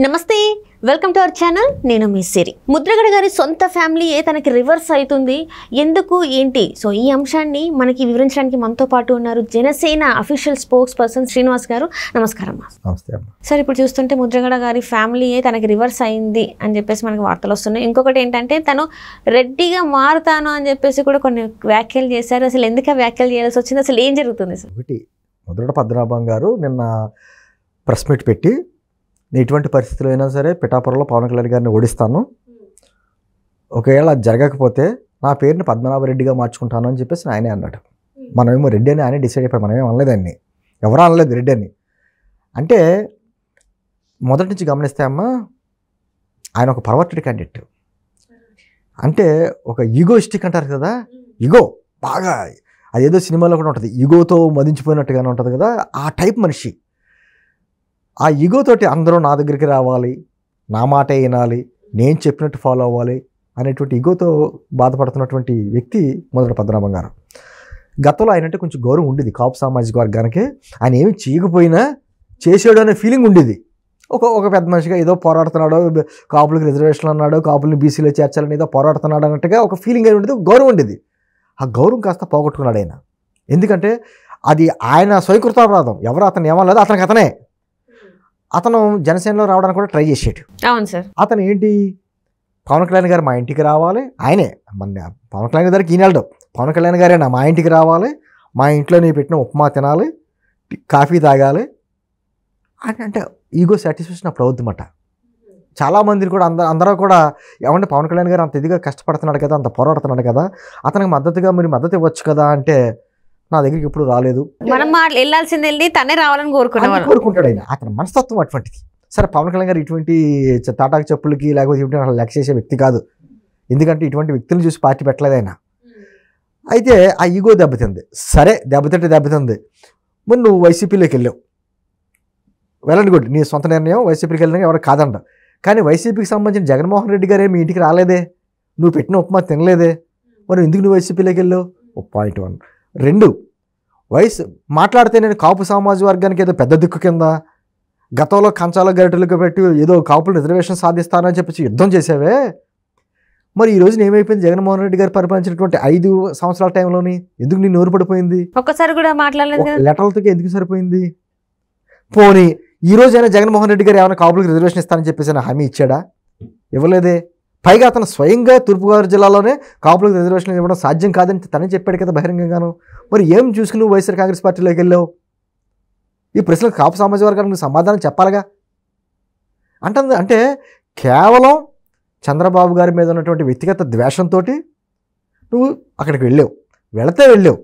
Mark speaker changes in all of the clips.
Speaker 1: నమస్తే, welcome to our channel. నేను మీ సిరి. ముద్రగడ గారి సొంత ఫ్యామిలీయే తనకి రివర్స్ అవుతుంది, ఎందుకు ఏంటి? సో ఈ అంశాన్ని మనకి వివరించడానికి మనతో పాటు ఉన్నారు Janasena official spokes person Srinivas గారు. నమస్కారం.
Speaker 2: నమస్తే.
Speaker 1: సార్, ఇప్పుడు చూస్తుంటే ముద్రగడ గారి ఫ్యామిలీయే తనకి రివర్స్ అయింది అని చెప్పేసి మనకి వార్తలు వస్తున్నాయి. ఇంకొకటి ఏంటంటే తను రెడ్డిగా మారుతాను అని చెప్పేసి కూడా కొన్ని వ్యాఖ్యలు చేశారు. అసలు ఎందుకు వ్యాఖ్యలు చేయాల్సి వచ్చింది? అసలు ఏం జరుగుతుంది సార్?
Speaker 2: ఒకటి, ముద్రగడ పద్మనాభం గారు నిన్న ప్రెస్ మీట్ పెట్టి ఎటువంటి పరిస్థితులు అయినా సరే పిఠాపురంలో పవన్ కళ్యాణ్ గారిని ఓడిస్తాను, ఒకవేళ జరగకపోతే నా పేరుని పద్మనాభరెడ్డిగా మార్చుకుంటాను అని చెప్పేసి ఆయనే అన్నాడు. మనమేమో రెడ్డి అని ఆయన డిసైడ్ అయిపోయాం, మనమేమో అనలేదాన్ని, ఎవరూ అనలేదు రెడ్డి అని. అంటే మొదటి నుంచి గమనిస్తే అమ్మా, ఆయన ఒక పర్వర్టెడ్ క్యాండిడేట్. అంటే ఒక ఈగోయిస్టిక్ అంటారు కదా, ఈగో బాగా, అదేదో సినిమాలో కూడా ఉంటుంది, ఈగోతో మదించిపోయినట్టుగానే ఉంటుంది కదా, ఆ టైప్ మనిషి. ఆ ఈగోతోటి అందరూ నా దగ్గరికి రావాలి, నా మాటే వినాలి, నేను చెప్పినట్టు ఫాలో అవ్వాలి అనేటువంటి ఈగోతో బాధపడుతున్నటువంటి వ్యక్తి ముద్రగడ పద్మనాభం గారు. గతంలో ఆయనంటే కొంచెం గౌరవం ఉండేది కాపు సామాజిక వర్గానికి. ఆయన ఏమి చేయకపోయినా చేసాడు అనే ఫీలింగ్ ఉండేది. ఒక పెద్ద మనిషిగా ఏదో పోరాడుతున్నాడో, కాపులకు రిజర్వేషన్లు అన్నాడు, కాపులను బీసీలో చేర్చాలని ఏదో పోరాడుతున్నాడు అన్నట్టుగా ఒక ఫీలింగ్ అయి ఉండేది, గౌరవం ఉండేది. ఆ గౌరవం కాస్త పోగొట్టుకున్నాడు ఆయన. ఎందుకంటే అది ఆయన స్వీకృతాపరాధం, ఎవరు అతను ఏమనలేదు, అతనికి అతనే. అతను జనసేనలో రావడానికి కూడా ట్రై చేసాడు.
Speaker 1: అవును సార్.
Speaker 2: అతను ఏంటి, పవన్ కళ్యాణ్ గారు మా ఇంటికి రావాలి, ఆయనే మన పవన్ కళ్యాణ్ గారికి ఈనాడు పవన్ కళ్యాణ్ గారే మా ఇంటికి రావాలి, మా ఇంట్లో నీ పెట్టిన ఉప్మా తినాలి, కాఫీ తాగాలి అని. అంటే ఈగో సాటిస్ఫాక్షన్ అప్పుడు అవుద్దన్నమాట. చాలామంది కూడా అందరూ కూడా ఏమంటే పవన్ కళ్యాణ్ గారు అంత ఇదిగా కష్టపడుతున్నాడు కదా, అంత పోరాడుతున్నాడు కదా, అతనికి మద్దతుగా మీరు మద్దతు ఇవ్వచ్చు కదా అంటే నా దగ్గరికి ఎప్పుడు రాలేదు.
Speaker 1: మనం వెళ్ళాల్సింది వెళ్ళి తనే రావాలని
Speaker 2: కోరుకుంటాడు ఆయన. అతని మనస్తత్వం అటువంటిది. సరే, పవన్ కళ్యాణ్ గారు ఇటువంటి తాటాకు చెప్పులకి లేకపోతే ఇటువంటి లెక్క చేసే వ్యక్తి కాదు. ఎందుకంటే ఇటువంటి వ్యక్తులను చూసి పార్టీ పెట్టలేదు ఆయన. అయితే ఆ ఈగో దెబ్బతింది. సరే, దెబ్బతింది. మరి నువ్వు వైసీపీలోకి వెళ్ళావు, వెళ్ళండి, గుడ్, నీ సొంత నిర్ణయం. వైసీపీకి వెళ్ళినా ఎవరు కాదంట. కానీ వైసీపీకి సంబంధించిన జగన్మోహన్ రెడ్డి గారే మీ ఇంటికి రాలేదే, నువ్వు పెట్టిన ఉప్మా తినలేదే, మరి ఎందుకు నువ్వు వైసీపీలోకి వెళ్ళావు? పాయింట్ 1. 2, మాట్లాడితే నేను కాపు సామాజిక వర్గానికి ఏదో పెద్ద దిక్కు కింద, గతంలో కంచాల గరిటెలకు పెట్టి ఏదో కాపులు రిజర్వేషన్ సాధిస్తానని చెప్పి యుద్ధం చేసావే, మరి ఈ రోజున ఏమైపోయింది? జగన్మోహన్ రెడ్డి గారు పరిపాలించినటువంటి 5 సంవత్సరాల టైంలోని ఎందుకు నీ నోరు పడిపోయింది?
Speaker 1: ఒక్కసారి కూడా మాట్లాడలేదు,
Speaker 2: లెటర్లతో ఎందుకు సరిపోయింది? పోనీ ఈ రోజైనా జగన్మోహన్ రెడ్డి గారు ఏమైనా కాపులకు రిజర్వేషన్ ఇస్తానని చెప్పేసి హామీ ఇచ్చాడా? ఇవ్వలేదే. పైగా అతను స్వయంగా తూర్పుగోదావరి జిల్లాలోనే కాపులకు రిజర్వేషన్ ఇవ్వడం సాధ్యం కాదని తనే చెప్పాడు కదా బహిరంగంగాను. మరి ఏం చూసుకుని నువ్వు వైఎస్ఆర్ కాంగ్రెస్ పార్టీలోకి వెళ్ళావు? ఈ ప్రశ్నలకు కాపు సామాజిక వర్గానికి సమాధానం చెప్పాలిగా. అంటే కేవలం చంద్రబాబు గారి మీద ఉన్నటువంటి వ్యక్తిగత ద్వేషంతో నువ్వు అక్కడికి వెళ్ళావు. వెళ్ళావు.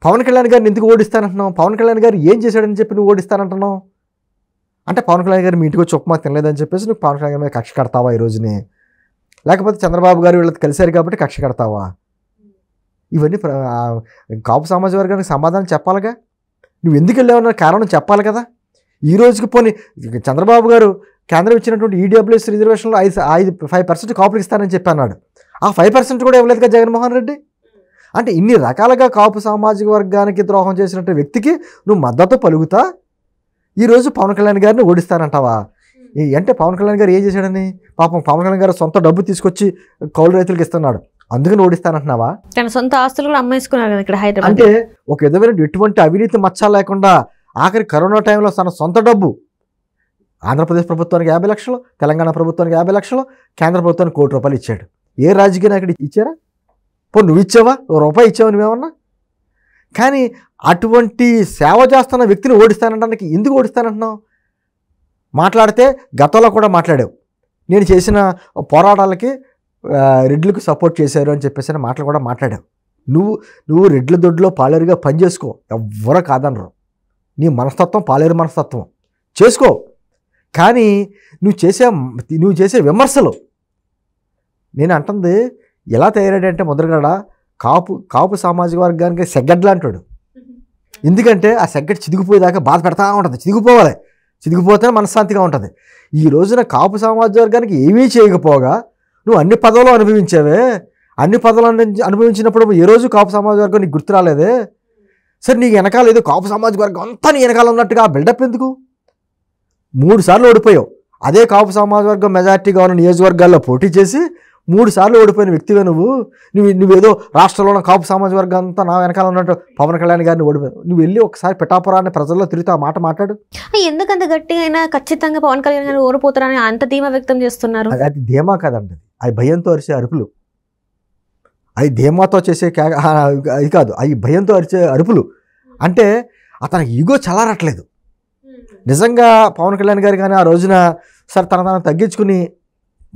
Speaker 2: పవన్ కళ్యాణ్ గారిని ఎందుకు ఓడిస్తానంటున్నావు? పవన్ కళ్యాణ్ గారు ఏం చేశాడని చెప్పి నువ్వు ఓడిస్తానంటున్నావు? అంటే పవన్ కళ్యాణ్ గారు మీ ఇంటికి వచ్చి ఉప్మా తినలేదని చెప్పేసి నువ్వు పవన్ కళ్యాణ్ గారి మీద కక్ష కడతావా ఈ రోజుని? లేకపోతే చంద్రబాబు గారు వీళ్ళకి కలిశారు కాబట్టి కక్ష కడతావా? ఇవన్నీ కాపు సామాజిక వర్గానికి సమాధానం చెప్పాలిగా. నువ్వు ఎందుకు వెళ్ళావన్న కారణం చెప్పాలి కదా. ఈ రోజుకి పోనీ చంద్రబాబు గారు కేంద్రం ఇచ్చినటువంటి ఈడబ్ల్యూఎస్ రిజర్వేషన్లో 5% కాపులకు ఇస్తానని చెప్పి అన్నాడు. ఆ 5% కూడా ఇవ్వలేదు కదా జగన్మోహన్ రెడ్డి. అంటే ఇన్ని రకాలుగా కాపు సామాజిక వర్గానికి ద్రోహం చేసినట్టు వ్యక్తికి నువ్వు మద్దతు పలుకుతా ఈరోజు పవన్ కళ్యాణ్ గారిని ఓడిస్తానంటావా? అంటే పవన్ కళ్యాణ్ గారు ఏం చేశాడని? పాపం పవన్ కళ్యాణ్ గారు సొంత డబ్బు తీసుకొచ్చి కౌలు రైతులకు ఇస్తున్నాడు, అందుకని ఓడిస్తానంటున్నావా?
Speaker 1: తన సొంత ఆస్తులు కూడా అమ్మేసుకున్నారు కదా ఇక్కడ హైదరాబాద్.
Speaker 2: అంటే ఒక విధమైన ఎటువంటి అవినీతి మచ్చ లేకుండా ఆఖరి కరోనా టైంలో తన సొంత డబ్బు ఆంధ్రప్రదేశ్ ప్రభుత్వానికి 50 లక్షలు, తెలంగాణ ప్రభుత్వానికి 50 లక్షలు, కేంద్ర ప్రభుత్వానికి ₹1 కోటి ఇచ్చాడు. ఏ రాజకీయ నాయకుడు ఇచ్చారా? నువ్వు ఇచ్చావా? ₹1 ఇచ్చావా నువ్వేమన్నా? కానీ అటువంటి సేవ చేస్తున్న వ్యక్తిని ఓడిస్తానంటానికి ఎందుకు ఓడిస్తానంటున్నావు? మాట్లాడితే గతంలో కూడా మాట్లాడావు, నేను చేసిన పోరాటాలకి రెడ్లకు సపోర్ట్ చేశారు అని చెప్పేసి మాటలు కూడా మాట్లాడావు. నువ్వు రెడ్ల దొడ్లో పాలేరుగా పనిచేసుకో, ఎవ్వరూ కాదనరు. నీ మనస్తత్వం పాలేరు మనస్తత్వం చేసుకో. కానీ నువ్వు చేసే విమర్శలు, నేను అంటుంది ఎలా తయారాడంటే ముద్రగడ కాపు సామాజిక వర్గానికి సెగ్గడ్లా అంటాడు. ఎందుకంటే ఆ సెగ్గడ్ చిదిగిపోయేదాకా బాధ పెడతా ఉంటుంది. చిదిగిపోతేనే మనశ్శాంతిగా ఉంటుంది. ఈ రోజున కాపు సామాజిక వర్గానికి ఏమీ చేయకపోగా నువ్వు అన్ని పదవులు అనుభవించావే. అన్ని పదవులు అనుభవించినప్పుడు ఏ రోజు కాపు సామాజిక వర్గం నీకు గుర్తు రాలేదే? సరే, నీకు వెనకాల ఏదో కాపు సామాజిక వర్గం అంతా నీ వెనకాల ఉన్నట్టుగా బిల్డప్ ఎందుకు? 3 సార్లు ఓడిపోయావు. అదే కాపు సమాజ వర్గం మెజార్టీగా ఉన్న నియోజకవర్గాల్లో పోటీ చేసి 3 సార్లు ఓడిపోయిన వ్యక్తివే నువ్వేదో రాష్ట్రంలో ఉన్న కాపు సామాజిక వర్గం అంతా నా వెనకాల ఉన్నట్టు పవన్ కళ్యాణ్ గారిని ఓడిపోయావు. నువ్వు వెళ్ళి ఒకసారి పిఠాపురాన్ని ప్రజల్లో తిరిగితే ఆ మాట మాట్లాడు.
Speaker 1: ఎందుకంత గట్టిగా అయినా ఖచ్చితంగా పవన్ కళ్యాణ్ గారు ఓడిపోతారని అంత ధీమా వ్యక్తం చేస్తున్నారు?
Speaker 2: అది ధీమా కాదండి, అది భయంతో అరిచే అరుపులు. అది ధీమాతో చేసే అది కాదు, అవి భయంతో అరిచే అరుపులు. అంటే అతనికి ఈగో చల్లారట్లేదు. నిజంగా పవన్ కళ్యాణ్ గారు కానీ ఆ రోజున సరే తన తగ్గించుకుని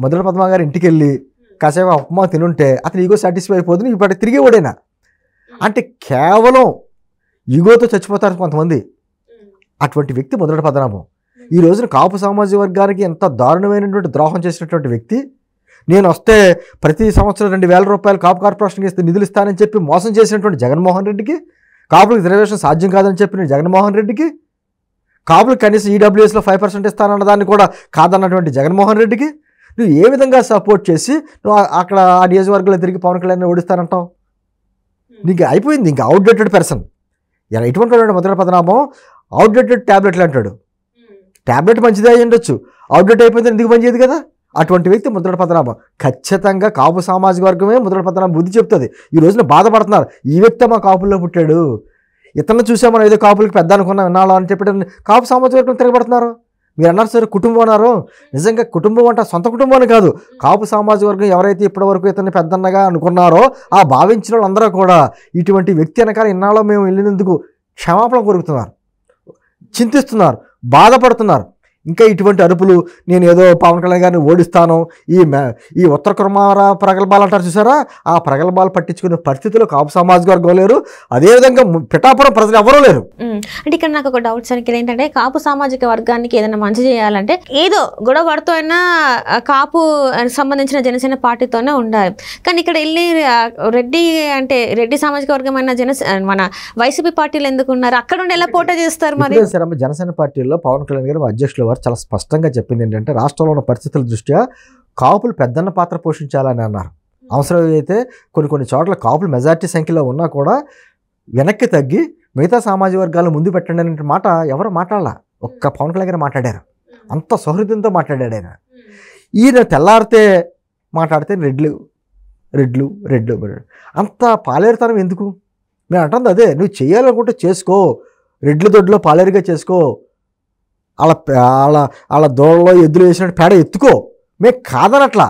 Speaker 2: మొదటి పద్మ గారి ఇంటికి వెళ్ళి కాసేపు ఉప్మా తినుంటే అతను ఈగో సాటిస్ఫై అయిపోతుంది. ఇప్పుడు తిరిగి ఓడైనా అంటే కేవలం ఈగోతో చచ్చిపోతారు కొంతమంది. అటువంటి వ్యక్తి మొదటి పద్మనాభం. ఈ రోజున కాపు సామాజిక వర్గానికి ఎంత దారుణమైనటువంటి ద్రోహం చేసినటువంటి వ్యక్తి. నేను వస్తే ప్రతి సంవత్సరం 2,000 రూపాయలు కాపు కార్పొరేషన్కి ఇస్తే నిధులు ఇస్తానని చెప్పి మోసం చేసినటువంటి జగన్మోహన్ రెడ్డికి, కాపులకు రిజర్వేషన్ సాధ్యం కాదని చెప్పిన జగన్మోహన్ రెడ్డికి, కాపులకు కనీసం ఈడబ్ల్యూఎస్లో 5% ఇస్తానన్న దాన్ని కూడా కాదన్నటువంటి జగన్మోహన్ రెడ్డికి నువ్వు ఏ విధంగా సపోర్ట్ చేసి నువ్వు అక్కడ ఆ నియోజకవర్గంలో తిరిగి పవన్ కళ్యాణ్ ఓడిస్తానంటావు? నీకు అయిపోయింది. ఇంకా అవుట్డేటెడ్ పర్సన్. ఎటువంటి మొదటి పద్మనాభం అవుట్డేటెడ్ ట్యాబ్లెట్లు అంటాడు. ట్యాబ్లెట్ మంచిదే అయ్యి ఉండొచ్చు, అవుట్డేట్ అయిపోయింది ఎందుకు పనిచేయదు కదా. అటువంటి వ్యక్తి ముద్రగడ పద్మనాభం. ఖచ్చితంగా కాపు సామాజిక వర్గమే ముద్రగడ పద్మనాభం బుద్ధి చెప్తుంది. ఈ రోజున బాధపడుతున్నారు, ఈ వ్యక్తి మా కాపుల్లో పుట్టాడు, ఇతను చూసా మనం ఏదో కాపులకి పెద్ద అనుకున్నాం విన్నాళ్ళం అని చెప్పి కాపు సామాజిక వర్గం తిరగబడుతున్నారు. మీరు అన్నారు సరే కుటుంబం అన్నారు, నిజంగా కుటుంబం అంటే సొంత కుటుంబాన్ని కాదు, కాపు సామాజిక వర్గం ఎవరైతే ఇప్పటివరకు ఇతన్ని పెద్దన్నగా అనుకున్నారో ఆ భావించిన వాళ్ళందరూ కూడా ఇటువంటి వ్యక్తి వెనకాల ఇన్నాళ్ళలో మేము వెళ్ళినందుకు క్షమాపణ కోరుతున్నారు, చింతిస్తున్నారు, బాధపడుతున్నారు. ఇంకా ఇటువంటి అరుపులు నేను ఏదో పవన్ కళ్యాణ్ గారిని ఓడిస్తాను, ఈ ఉత్తర కుమార ప్రగల్భాలు అంటారు చూసారా, ఆ ప్రగల్భాలు పట్టించుకునే పరిస్థితిలో కాపు సామాజిక వర్గం లేరు, అదేవిధంగా పిఠాపురం ప్రజలు ఎవరూ లేరు.
Speaker 1: అంటే ఇక్కడ నాకు ఒక డౌట్ సార్, ఏంటంటే కాపు సామాజిక వర్గానికి ఏదైనా మంచి చేయాలంటే ఏదో గొడవ పడుతూ అయినా కాపు సంబంధించిన జనసేన పార్టీతోనే ఉండాలి. కానీ ఇక్కడ వెళ్ళి రెడ్డి సామాజిక వర్గం అయిన మన వైసీపీ పార్టీలు ఎందుకు ఉన్నారు? అక్కడ ఉండి ఎలా పోటీ చేస్తారు? మరి
Speaker 2: జనసేన పార్టీలో పవన్ కళ్యాణ్ గారు అధ్యక్షుల చాలా స్పష్టంగా చెప్పింది ఏంటంటే రాష్ట్రంలో ఉన్న పరిస్థితుల దృష్ట్యా కాపులు పెద్దన్న పాత్ర పోషించాలని అన్నారు. అవసరమైతే కొన్ని చోట్ల కాపులు మెజార్టీ సంఖ్యలో ఉన్నా కూడా వెనక్కి తగ్గి మిగతా సామాజిక వర్గాలను ముందు పెట్టండి అనే మాట ఎవరు మాట్లాడాల, ఒక్క పవన్ కళ్యాణ్ గారు మాట్లాడారు. అంత సౌహృదంతో మాట్లాడాడు ఆయన. ఈయన తెల్లారితే మాట్లాడితే రెడ్లు అంత పాలేరుతనం ఎందుకు? నేను అంటుంది అదే, నువ్వు చేయాలనుకుంటే చేసుకో, రెడ్లు దొడ్లో పాలేరుగా చేసుకో, వాళ్ళ దోడలో ఎద్దులు వేసినట్టు పేడ ఎత్తుకో, మేము కాదనట్లా.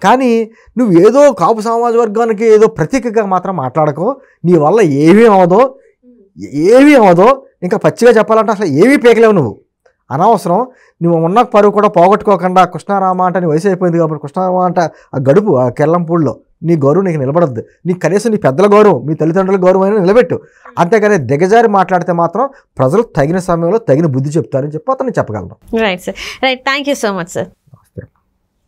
Speaker 2: కానీ నువ్వు ఏదో కాపు సమాజ వర్గానికి ఏదో ప్రతీకగా మాత్రం మాట్లాడకో, నీ వల్ల ఏమీ అవదో. ఇంకా పచ్చిగా చెప్పాలంటే అసలు ఏమీ పీకలేవు నువ్వు. అనవసరం. నువ్వు ఉన్న పరువు కూడా పోగొట్టుకోకుండా కృష్ణారామ అంటే నీ వయసు అయిపోయింది కాబట్టి కృష్ణారామ అంటే ఆ గడుపు ఆ కెల్లంపూడిలో నీ గౌరవం నీకు నిలబడద్దు. నీకు కనీసం నీ పెద్దల గౌరవం, మీ తల్లిదండ్రుల గౌరవం అయినా నిలబెట్టు. అంతేగాని దిగజారి మాట్లాడితే మాత్రం ప్రజలు తగిన సమయంలో తగిన బుద్ధి చెప్తారని చెప్పి అతను చెప్పగలరు.
Speaker 1: Right sir, right. Thank you so much sir.